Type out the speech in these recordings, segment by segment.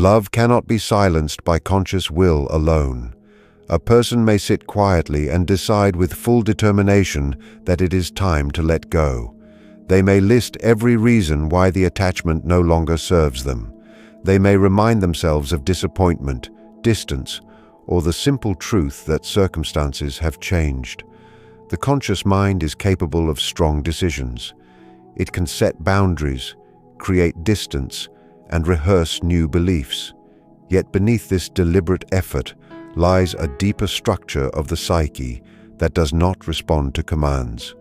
Love cannot be silenced by conscious will alone. A person may sit quietly and decide with full determination that it is time to let go. They may list every reason why the attachment no longer serves them. They may remind themselves of disappointment, distance, or the simple truth that circumstances have changed. The conscious mind is capable of strong decisions. It can set boundaries, create distance, and rehearse new beliefs. Yet beneath this deliberate effort lies a deeper structure of the psyche that does not respond to commands.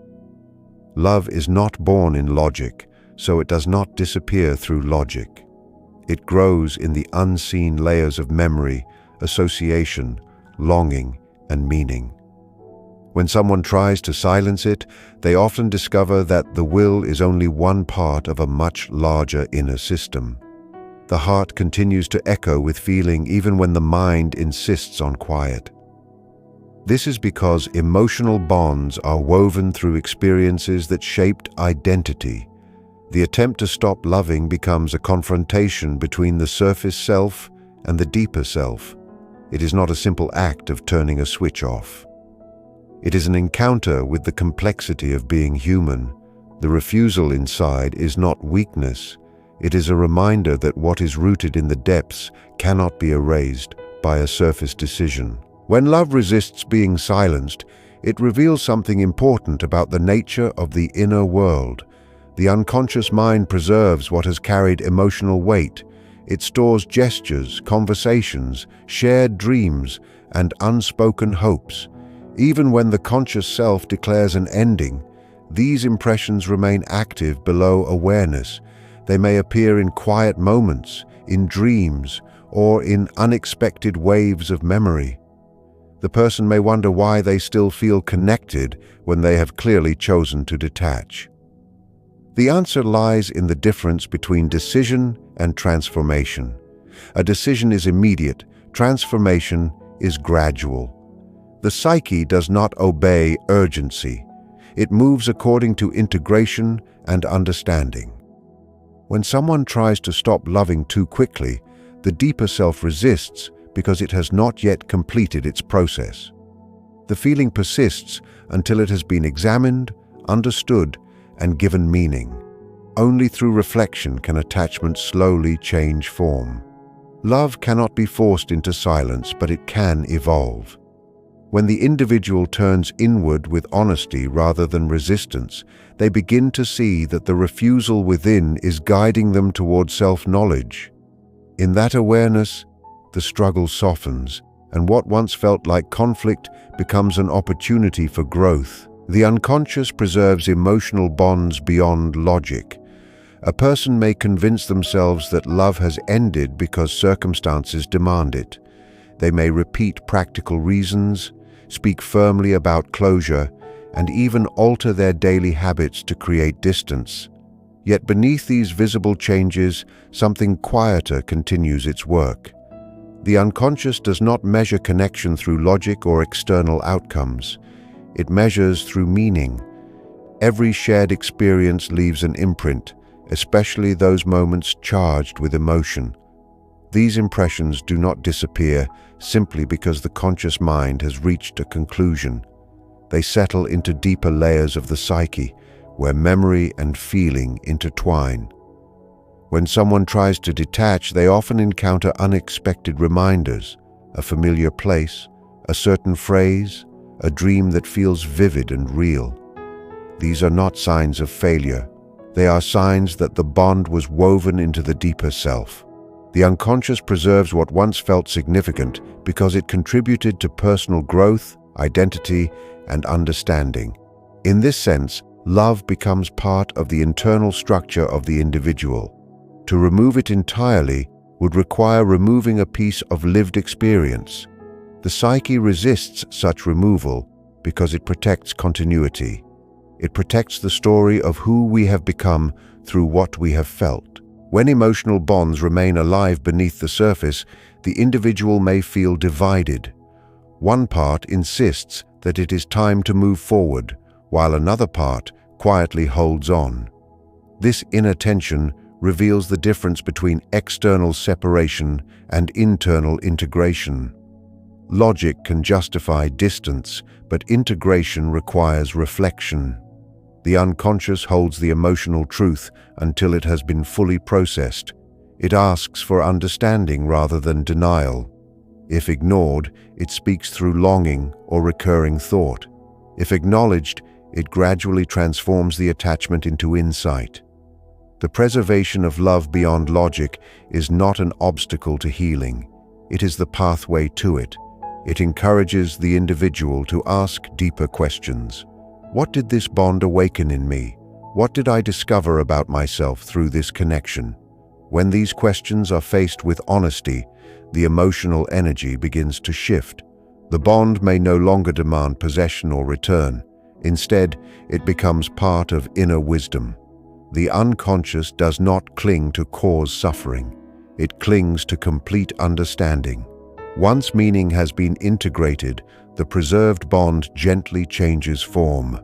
Love is not born in logic, so it does not disappear through logic. It grows in the unseen layers of memory, association, longing, and meaning. When someone tries to silence it, they often discover that the will is only one part of a much larger inner system. The heart continues to echo with feeling even when the mind insists on quiet. This is because emotional bonds are woven through experiences that shaped identity. The attempt to stop loving becomes a confrontation between the surface self and the deeper self. It is not a simple act of turning a switch off. It is an encounter with the complexity of being human. The refusal inside is not weakness. It is a reminder that what is rooted in the depths cannot be erased by a surface decision. When love resists being silenced, it reveals something important about the nature of the inner world. The unconscious mind preserves what has carried emotional weight. It stores gestures, conversations, shared dreams, and unspoken hopes. Even when the conscious self declares an ending, these impressions remain active below awareness. They may appear in quiet moments, in dreams, or in unexpected waves of memory. The person may wonder why they still feel connected when they have clearly chosen to detach. The answer lies in the difference between decision and transformation. A decision is immediate, transformation is gradual. The psyche does not obey urgency. It moves according to integration and understanding. When someone tries to stop loving too quickly, the deeper self resists because it has not yet completed its process. The feeling persists until it has been examined, understood, and given meaning. Only through reflection can attachment slowly change form. Love cannot be forced into silence, but it can evolve. When the individual turns inward with honesty rather than resistance, they begin to see that the refusal within is guiding them toward self-knowledge. In that awareness, the struggle softens, and what once felt like conflict becomes an opportunity for growth. The unconscious preserves emotional bonds beyond logic. A person may convince themselves that love has ended because circumstances demand it. They may repeat practical reasons, speak firmly about closure, and even alter their daily habits to create distance. Yet beneath these visible changes, something quieter continues its work. The unconscious does not measure connection through logic or external outcomes. It measures through meaning. Every shared experience leaves an imprint, especially those moments charged with emotion. These impressions do not disappear simply because the conscious mind has reached a conclusion. They settle into deeper layers of the psyche, where memory and feeling intertwine. When someone tries to detach, they often encounter unexpected reminders, a familiar place, a certain phrase, a dream that feels vivid and real. These are not signs of failure. They are signs that the bond was woven into the deeper self. The unconscious preserves what once felt significant because it contributed to personal growth, identity, and understanding. In this sense, love becomes part of the internal structure of the individual. To remove it entirely would require removing a piece of lived experience. The psyche resists such removal because it protects continuity. It protects the story of who we have become through what we have felt. When emotional bonds remain alive beneath the surface, the individual may feel divided. One part insists that it is time to move forward, while another part quietly holds on. This inner tension reveals the difference between external separation and internal integration. Logic can justify distance, but integration requires reflection. The unconscious holds the emotional truth until it has been fully processed. It asks for understanding rather than denial. If ignored, it speaks through longing or recurring thought. If acknowledged, it gradually transforms the attachment into insight. The preservation of love beyond logic is not an obstacle to healing. It is the pathway to it. It encourages the individual to ask deeper questions. What did this bond awaken in me? What did I discover about myself through this connection? When these questions are faced with honesty, the emotional energy begins to shift. The bond may no longer demand possession or return. Instead, it becomes part of inner wisdom. The unconscious does not cling to cause suffering. It clings to complete understanding. Once meaning has been integrated, the preserved bond gently changes form.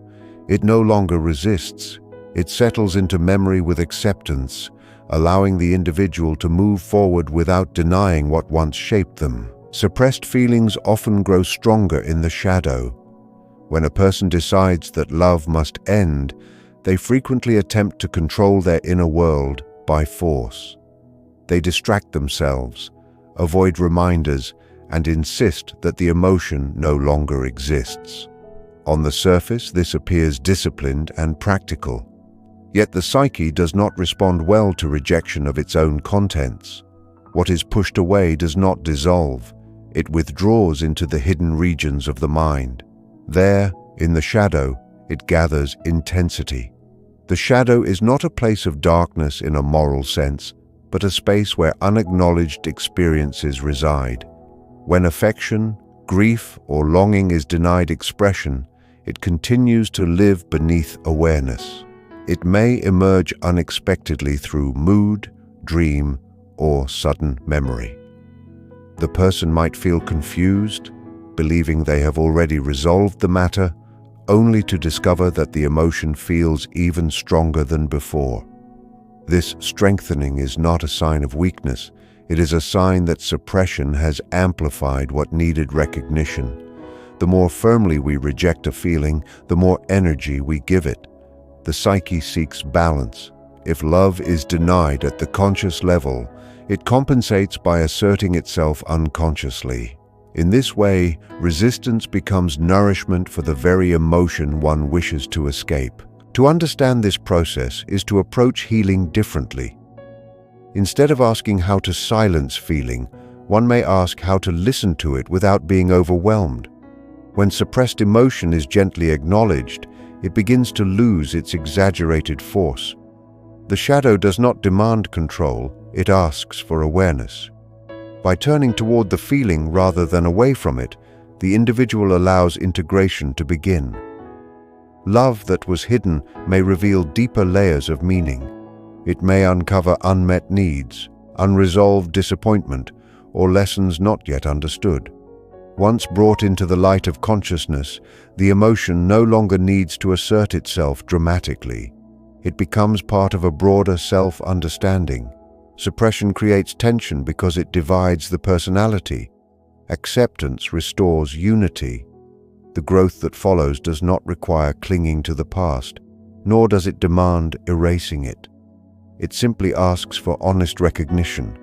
It no longer resists. It settles into memory with acceptance, allowing the individual to move forward without denying what once shaped them. Suppressed feelings often grow stronger in the shadow. When a person decides that love must end, they frequently attempt to control their inner world by force. They distract themselves, avoid reminders, and insist that the emotion no longer exists. On the surface, this appears disciplined and practical. Yet the psyche does not respond well to rejection of its own contents. What is pushed away does not dissolve. It withdraws into the hidden regions of the mind. There, in the shadow, it gathers intensity. The shadow is not a place of darkness in a moral sense, but a space where unacknowledged experiences reside. When affection, grief, or longing is denied expression, it continues to live beneath awareness. It may emerge unexpectedly through mood, dream, or sudden memory. The person might feel confused, believing they have already resolved the matter, only to discover that the emotion feels even stronger than before. This strengthening is not a sign of weakness. It is a sign that suppression has amplified what needed recognition. The more firmly we reject a feeling, the more energy we give it. The psyche seeks balance. If love is denied at the conscious level, it compensates by asserting itself unconsciously. In this way, resistance becomes nourishment for the very emotion one wishes to escape. To understand this process is to approach healing differently. Instead of asking how to silence feeling, one may ask how to listen to it without being overwhelmed. When suppressed emotion is gently acknowledged, it begins to lose its exaggerated force. The shadow does not demand control, it asks for awareness. By turning toward the feeling rather than away from it, the individual allows integration to begin. Love that was hidden may reveal deeper layers of meaning. It may uncover unmet needs, unresolved disappointment, or lessons not yet understood. Once brought into the light of consciousness, the emotion no longer needs to assert itself dramatically. It becomes part of a broader self-understanding. Suppression creates tension because it divides the personality. Acceptance restores unity. The growth that follows does not require clinging to the past, nor does it demand erasing it. It simply asks for honest recognition.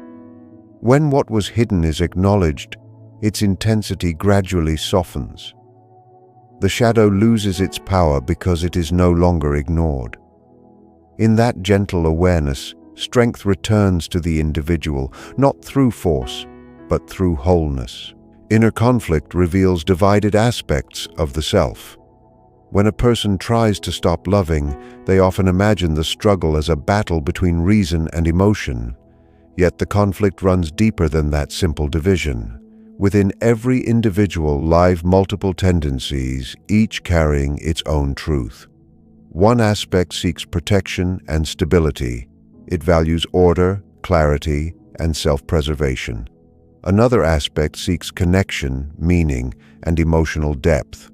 When what was hidden is acknowledged, its intensity gradually softens. The shadow loses its power because it is no longer ignored. In that gentle awareness, strength returns to the individual, not through force, but through wholeness. Inner conflict reveals divided aspects of the self. When a person tries to stop loving, they often imagine the struggle as a battle between reason and emotion. Yet the conflict runs deeper than that simple division. Within every individual lie multiple tendencies, each carrying its own truth. One aspect seeks protection and stability. It values order, clarity, and self-preservation. Another aspect seeks connection, meaning, and emotional depth.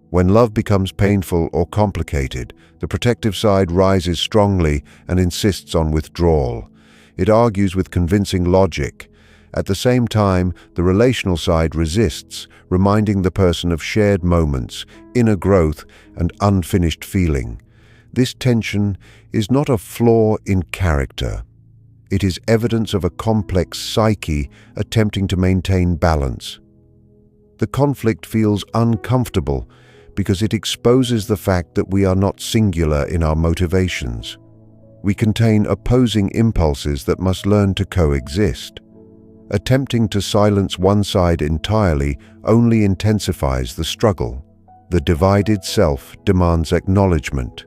When love becomes painful or complicated, the protective side rises strongly and insists on withdrawal. It argues with convincing logic. At the same time, the relational side resists, reminding the person of shared moments, inner growth, and unfinished feeling. This tension is not a flaw in character. It is evidence of a complex psyche attempting to maintain balance. The conflict feels uncomfortable because it exposes the fact that we are not singular in our motivations. We contain opposing impulses that must learn to coexist. Attempting to silence one side entirely only intensifies the struggle. The divided self demands acknowledgement.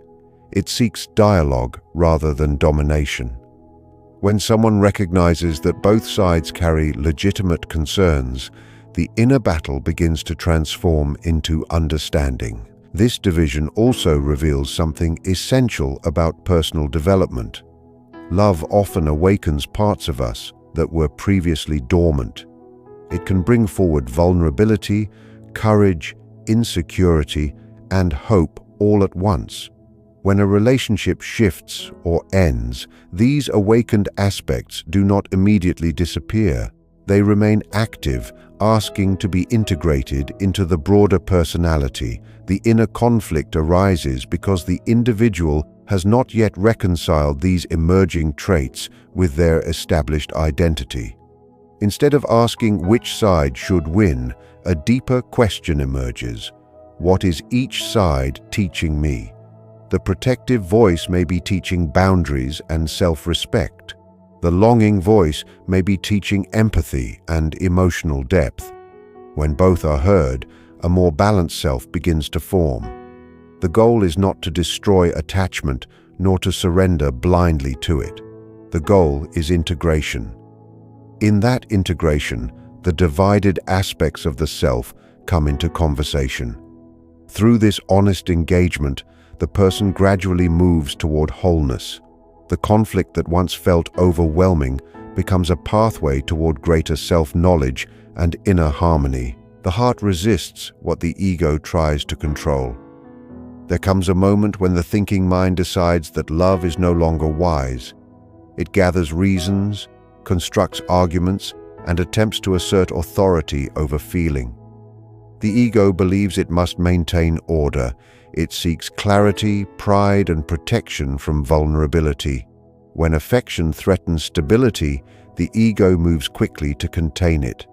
It seeks dialogue rather than domination. When someone recognizes that both sides carry legitimate concerns, the inner battle begins to transform into understanding. This division also reveals something essential about personal development. Love often awakens parts of us that were previously dormant. It can bring forward vulnerability, courage, insecurity, and hope all at once. When a relationship shifts or ends, these awakened aspects do not immediately disappear. They remain active, asking to be integrated into the broader personality. The inner conflict arises because the individual has not yet reconciled these emerging traits with their established identity. Instead of asking which side should win, a deeper question emerges. What is each side teaching me? The protective voice may be teaching boundaries and self-respect. The longing voice may be teaching empathy and emotional depth. When both are heard, a more balanced self begins to form. The goal is not to destroy attachment, nor to surrender blindly to it. The goal is integration. In that integration, the divided aspects of the self come into conversation. Through this honest engagement, the person gradually moves toward wholeness. The conflict that once felt overwhelming becomes a pathway toward greater self-knowledge and inner harmony. The heart resists what the ego tries to control. There comes a moment when the thinking mind decides that love is no longer wise. It gathers reasons, constructs arguments, and attempts to assert authority over feeling. The ego believes it must maintain order. It seeks clarity, pride, and protection from vulnerability. When affection threatens stability, the ego moves quickly to contain it.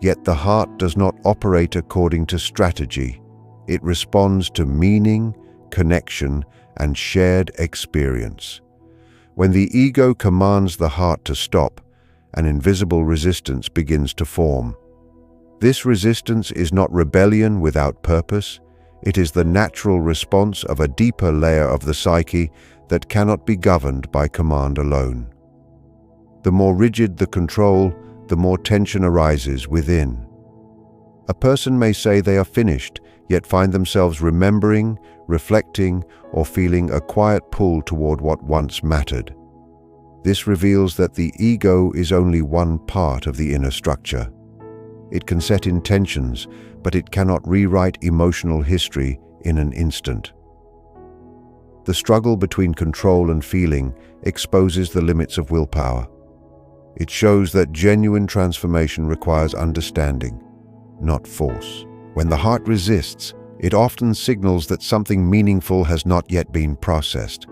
Yet the heart does not operate according to strategy. It responds to meaning, connection, and shared experience. When the ego commands the heart to stop, an invisible resistance begins to form. This resistance is not rebellion without purpose. It is the natural response of a deeper layer of the psyche that cannot be governed by command alone. The more rigid the control, the more tension arises within. A person may say they are finished, yet find themselves remembering, reflecting, or feeling a quiet pull toward what once mattered. This reveals that the ego is only one part of the inner structure. It can set intentions, but it cannot rewrite emotional history in an instant. The struggle between control and feeling exposes the limits of willpower. It shows that genuine transformation requires understanding, not force. When the heart resists, it often signals that something meaningful has not yet been processed.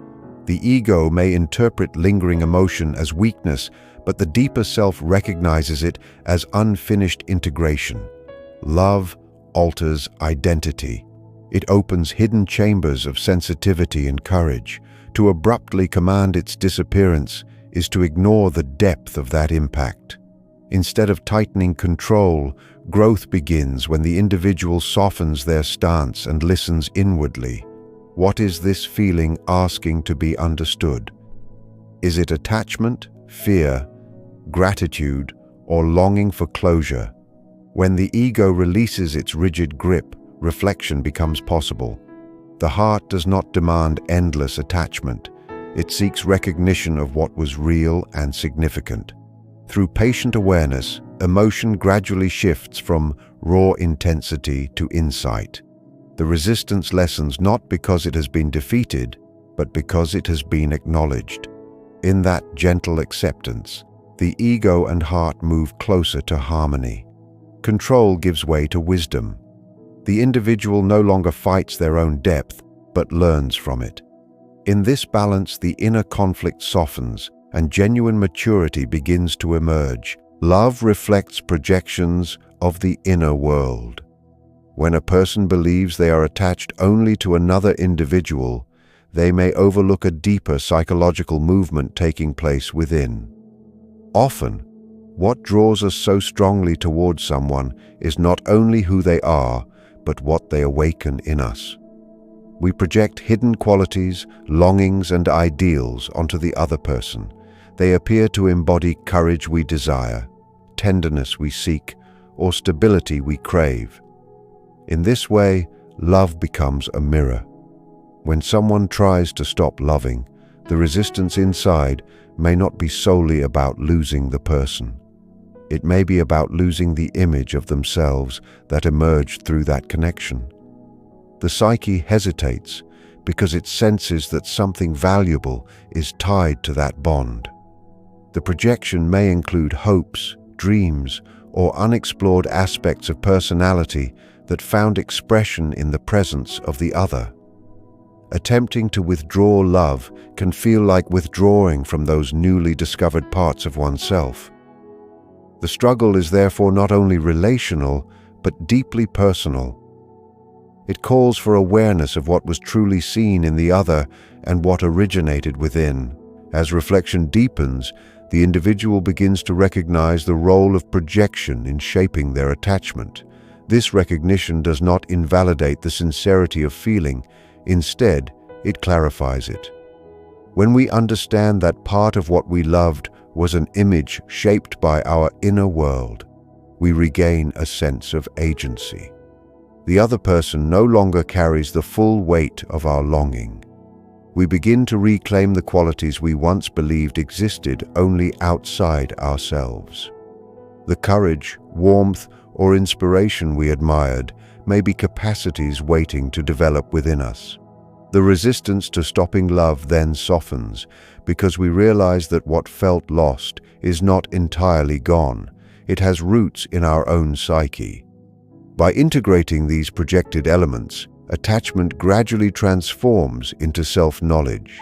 The ego may interpret lingering emotion as weakness, but the deeper self recognizes it as unfinished integration. Love alters identity. It opens hidden chambers of sensitivity and courage. To abruptly command its disappearance is to ignore the depth of that impact. Instead of tightening control, growth begins when the individual softens their stance and listens inwardly. What is this feeling asking to be understood? Is it attachment, fear, gratitude, or longing for closure? When the ego releases its rigid grip, reflection becomes possible. The heart does not demand endless attachment. It seeks recognition of what was real and significant. Through patient awareness, emotion gradually shifts from raw intensity to insight. The resistance lessens not because it has been defeated, but because it has been acknowledged. In that gentle acceptance, the ego and heart move closer to harmony. Control gives way to wisdom. The individual no longer fights their own depth, but learns from it. In this balance, the inner conflict softens and genuine maturity begins to emerge. Love reflects projections of the inner world. When a person believes they are attached only to another individual, they may overlook a deeper psychological movement taking place within. Often, what draws us so strongly towards someone is not only who they are, but what they awaken in us. We project hidden qualities, longings, and ideals onto the other person. They appear to embody courage we desire, tenderness we seek, or stability we crave. In this way, love becomes a mirror. When someone tries to stop loving, the resistance inside may not be solely about losing the person. It may be about losing the image of themselves that emerged through that connection. The psyche hesitates because it senses that something valuable is tied to that bond. The projection may include hopes, dreams, or unexplored aspects of personality that found expression in the presence of the other. Attempting to withdraw love can feel like withdrawing from those newly discovered parts of oneself. The struggle is therefore not only relational, but deeply personal. It calls for awareness of what was truly seen in the other and what originated within. As reflection deepens, the individual begins to recognize the role of projection in shaping their attachment. This recognition does not invalidate the sincerity of feeling. Instead, it clarifies it. When we understand that part of what we loved was an image shaped by our inner world, we regain a sense of agency. The other person no longer carries the full weight of our longing. We begin to reclaim the qualities we once believed existed only outside ourselves. The courage, warmth, or inspiration we admired may be capacities waiting to develop within us. The resistance to stopping love then softens because we realize that what felt lost is not entirely gone. It has roots in our own psyche. By integrating these projected elements, attachment gradually transforms into self-knowledge.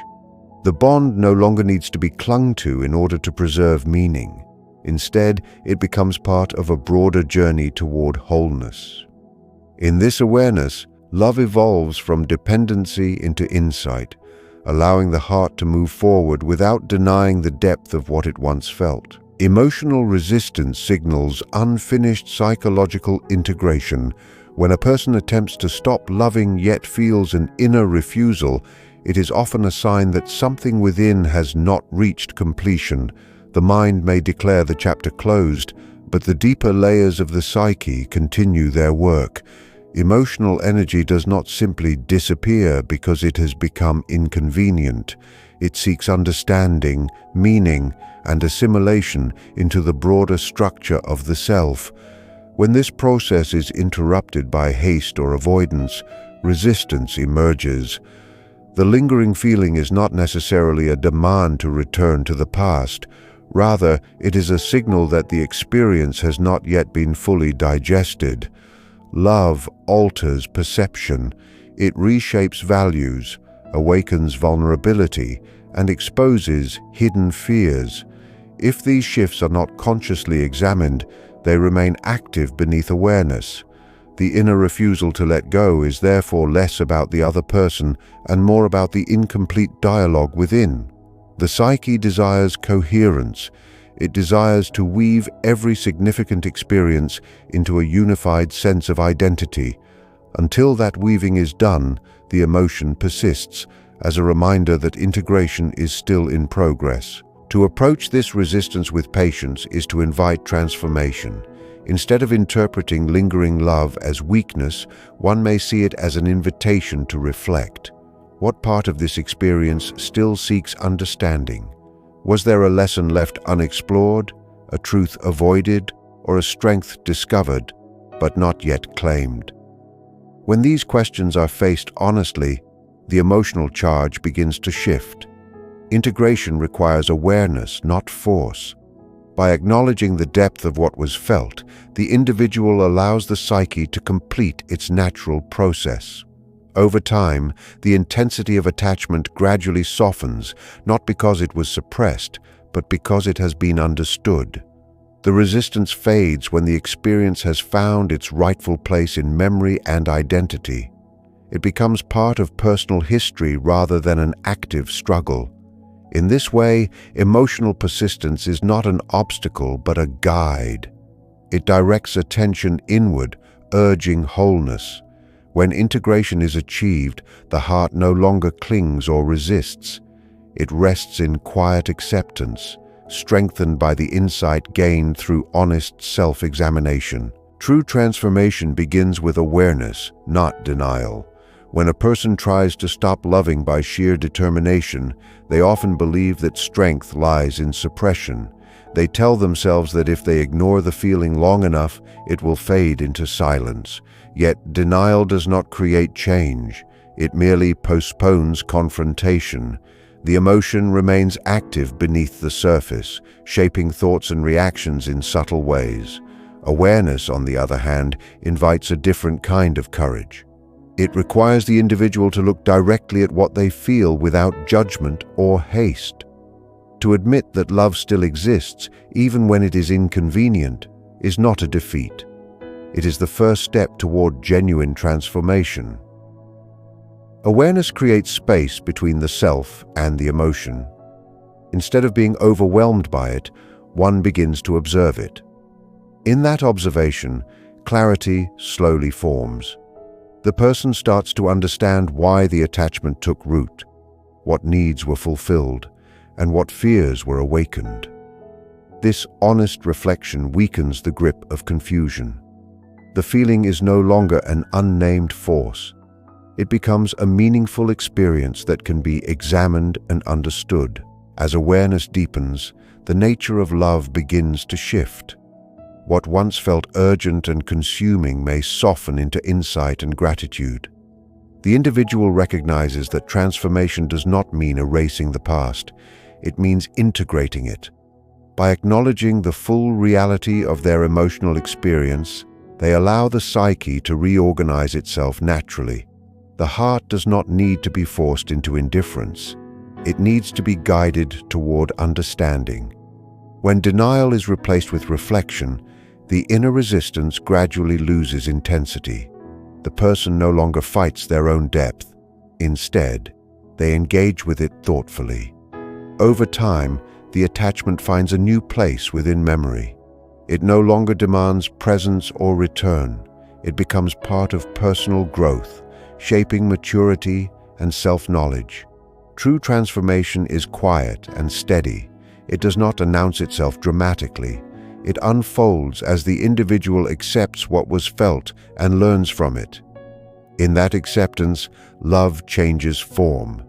The bond no longer needs to be clung to in order to preserve meaning. Instead, it becomes part of a broader journey toward wholeness. In this awareness, love evolves from dependency into insight, allowing the heart to move forward without denying the depth of what it once felt. Emotional resistance signals unfinished psychological integration. When a person attempts to stop loving yet feels an inner refusal, it is often a sign that something within has not reached completion. The mind may declare the chapter closed, but the deeper layers of the psyche continue their work. Emotional energy does not simply disappear because it has become inconvenient. It seeks understanding, meaning, and assimilation into the broader structure of the self. When this process is interrupted by haste or avoidance, resistance emerges. The lingering feeling is not necessarily a demand to return to the past. Rather, it is a signal that the experience has not yet been fully digested. Love alters perception. It reshapes values, awakens vulnerability, and exposes hidden fears. If these shifts are not consciously examined, they remain active beneath awareness. The inner refusal to let go is therefore less about the other person and more about the incomplete dialogue within. The psyche desires coherence. It desires to weave every significant experience into a unified sense of identity. Until that weaving is done, the emotion persists, as a reminder that integration is still in progress. To approach this resistance with patience is to invite transformation. Instead of interpreting lingering love as weakness, one may see it as an invitation to reflect. What part of this experience still seeks understanding? Was there a lesson left unexplored, a truth avoided, or a strength discovered, but not yet claimed? When these questions are faced honestly, the emotional charge begins to shift. Integration requires awareness, not force. By acknowledging the depth of what was felt, the individual allows the psyche to complete its natural process. Over time, the intensity of attachment gradually softens, not because it was suppressed, but because it has been understood. The resistance fades when the experience has found its rightful place in memory and identity. It becomes part of personal history rather than an active struggle. In this way, emotional persistence is not an obstacle but a guide. It directs attention inward, urging wholeness. When integration is achieved, the heart no longer clings or resists. It rests in quiet acceptance, strengthened by the insight gained through honest self-examination. True transformation begins with awareness, not denial. When a person tries to stop loving by sheer determination, they often believe that strength lies in suppression. They tell themselves that if they ignore the feeling long enough, it will fade into silence. Yet denial does not create change. It merely postpones confrontation. The emotion remains active beneath the surface, shaping thoughts and reactions in subtle ways. Awareness, on the other hand, invites a different kind of courage. It requires the individual to look directly at what they feel without judgment or haste. To admit that love still exists, even when it is inconvenient, is not a defeat. It is the first step toward genuine transformation. Awareness creates space between the self and the emotion. Instead of being overwhelmed by it, one begins to observe it. In that observation, clarity slowly forms. The person starts to understand why the attachment took root, what needs were fulfilled, and what fears were awakened. This honest reflection weakens the grip of confusion. The feeling is no longer an unnamed force. It becomes a meaningful experience that can be examined and understood. As awareness deepens, the nature of love begins to shift. What once felt urgent and consuming may soften into insight and gratitude. The individual recognizes that transformation does not mean erasing the past. It means integrating it. By acknowledging the full reality of their emotional experience, they allow the psyche to reorganize itself naturally. The heart does not need to be forced into indifference. It needs to be guided toward understanding. When denial is replaced with reflection, the inner resistance gradually loses intensity. The person no longer fights their own depth. Instead, they engage with it thoughtfully. Over time, the attachment finds a new place within memory. It no longer demands presence or return. It becomes part of personal growth, shaping maturity and self-knowledge. True transformation is quiet and steady. It does not announce itself dramatically. It unfolds as the individual accepts what was felt and learns from it. In that acceptance, love changes form.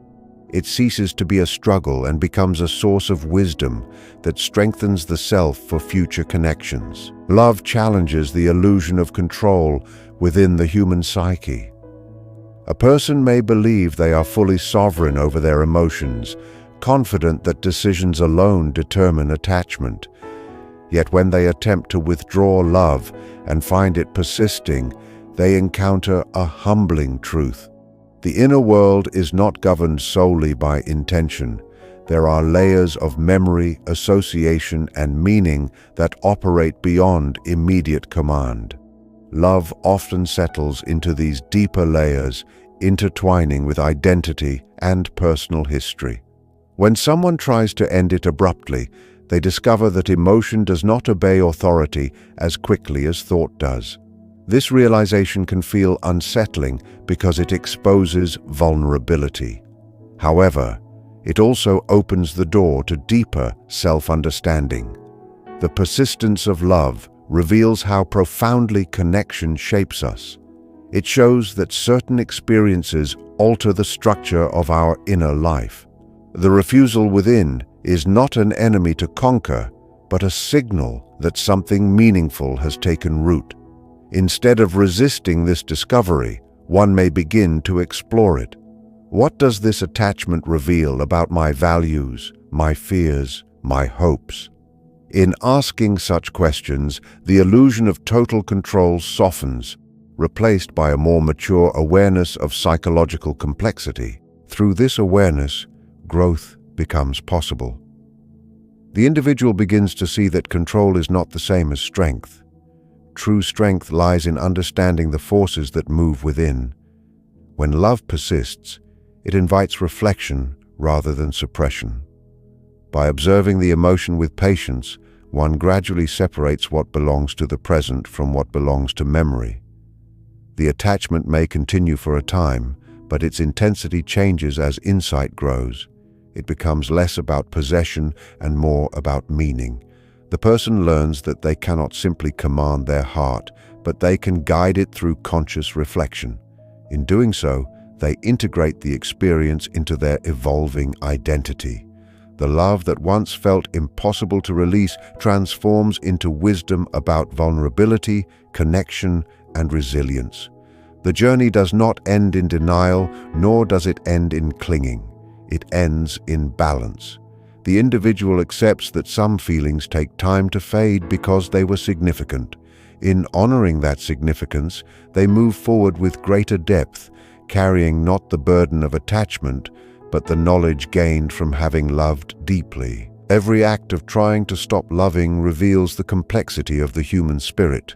It ceases to be a struggle and becomes a source of wisdom that strengthens the self for future connections. Love challenges the illusion of control within the human psyche. A person may believe they are fully sovereign over their emotions, confident that decisions alone determine attachment. Yet when they attempt to withdraw love and find it persisting, they encounter a humbling truth. The inner world is not governed solely by intention. There are layers of memory, association, and meaning that operate beyond immediate command. Love often settles into these deeper layers, intertwining with identity and personal history. When someone tries to end it abruptly, they discover that emotion does not obey authority as quickly as thought does. This realization can feel unsettling because it exposes vulnerability. However, it also opens the door to deeper self-understanding. The persistence of love reveals how profoundly connection shapes us. It shows that certain experiences alter the structure of our inner life. The refusal within is not an enemy to conquer, but a signal that something meaningful has taken root. Instead of resisting this discovery, one may begin to explore it. What does this attachment reveal about my values, my fears, my hopes? In asking such questions, the illusion of total control softens, replaced by a more mature awareness of psychological complexity. Through this awareness, growth becomes possible. The individual begins to see that control is not the same as strength. True strength lies in understanding the forces that move within. When love persists, it invites reflection rather than suppression. By observing the emotion with patience, one gradually separates what belongs to the present from what belongs to memory. The attachment may continue for a time, but its intensity changes as insight grows. It becomes less about possession and more about meaning. The person learns that they cannot simply command their heart, but they can guide it through conscious reflection. In doing so, they integrate the experience into their evolving identity. The love that once felt impossible to release transforms into wisdom about vulnerability, connection, and resilience. The journey does not end in denial, nor does it end in clinging. It ends in balance. The individual accepts that some feelings take time to fade because they were significant. In honoring that significance, they move forward with greater depth, carrying not the burden of attachment, but the knowledge gained from having loved deeply. Every act of trying to stop loving reveals the complexity of the human spirit.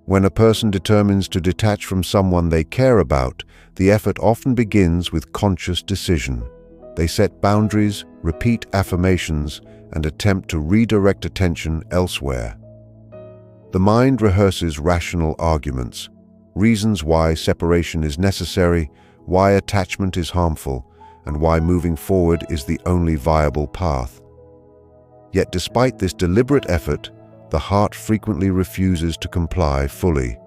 When a person determines to detach from someone they care about, the effort often begins with conscious decision. They set boundaries, repeat affirmations, and attempt to redirect attention elsewhere. The mind rehearses rational arguments, reasons why separation is necessary, why attachment is harmful, and why moving forward is the only viable path. Yet despite this deliberate effort, the heart frequently refuses to comply fully.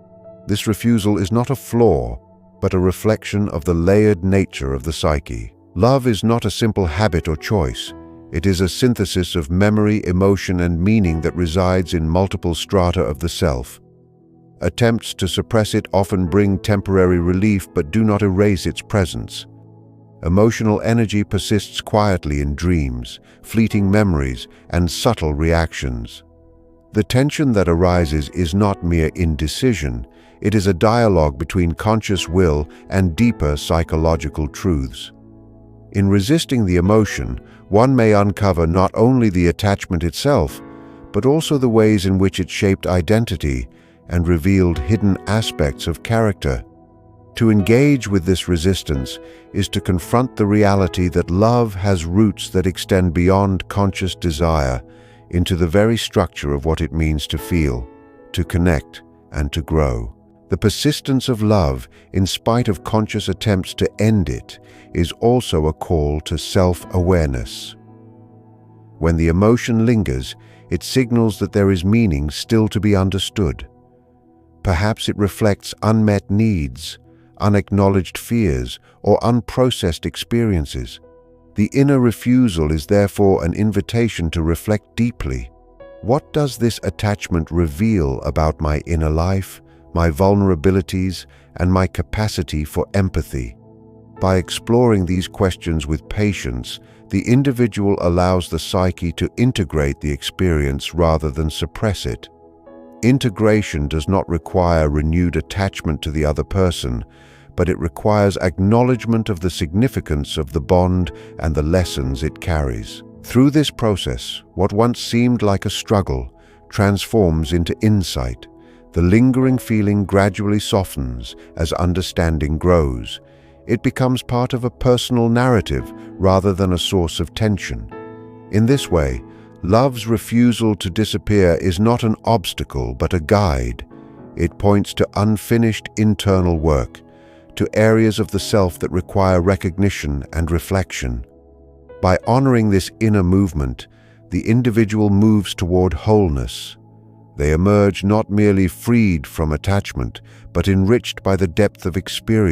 This refusal is not a flaw, but a reflection of the layered nature of the psyche. Love is not a simple habit or choice. It is a synthesis of memory, emotion, and meaning that resides in multiple strata of the self. Attempts to suppress it often bring temporary relief but do not erase its presence. Emotional energy persists quietly in dreams, fleeting memories, and subtle reactions. The tension that arises is not mere indecision. It is a dialogue between conscious will and deeper psychological truths. In resisting the emotion, one may uncover not only the attachment itself, but also the ways in which it shaped identity and revealed hidden aspects of character. To engage with this resistance is to confront the reality that love has roots that extend beyond conscious desire into the very structure of what it means to feel, to connect, and to grow. The persistence of love, in spite of conscious attempts to end it, is also a call to self-awareness. When the emotion lingers, it signals that there is meaning still to be understood. Perhaps it reflects unmet needs, unacknowledged fears, or unprocessed experiences. The inner refusal is therefore an invitation to reflect deeply. What does this attachment reveal about my inner life, my vulnerabilities, and my capacity for empathy? By exploring these questions with patience, the individual allows the psyche to integrate the experience rather than suppress it. Integration does not require renewed attachment to the other person, but it requires acknowledgement of the significance of the bond and the lessons it carries. Through this process, what once seemed like a struggle transforms into insight. The lingering feeling gradually softens as understanding grows. It becomes part of a personal narrative rather than a source of tension. In this way, love's refusal to disappear is not an obstacle but a guide. It points to unfinished internal work, to areas of the self that require recognition and reflection. By honoring this inner movement, the individual moves toward wholeness. They emerge not merely freed from attachment, but enriched by the depth of experience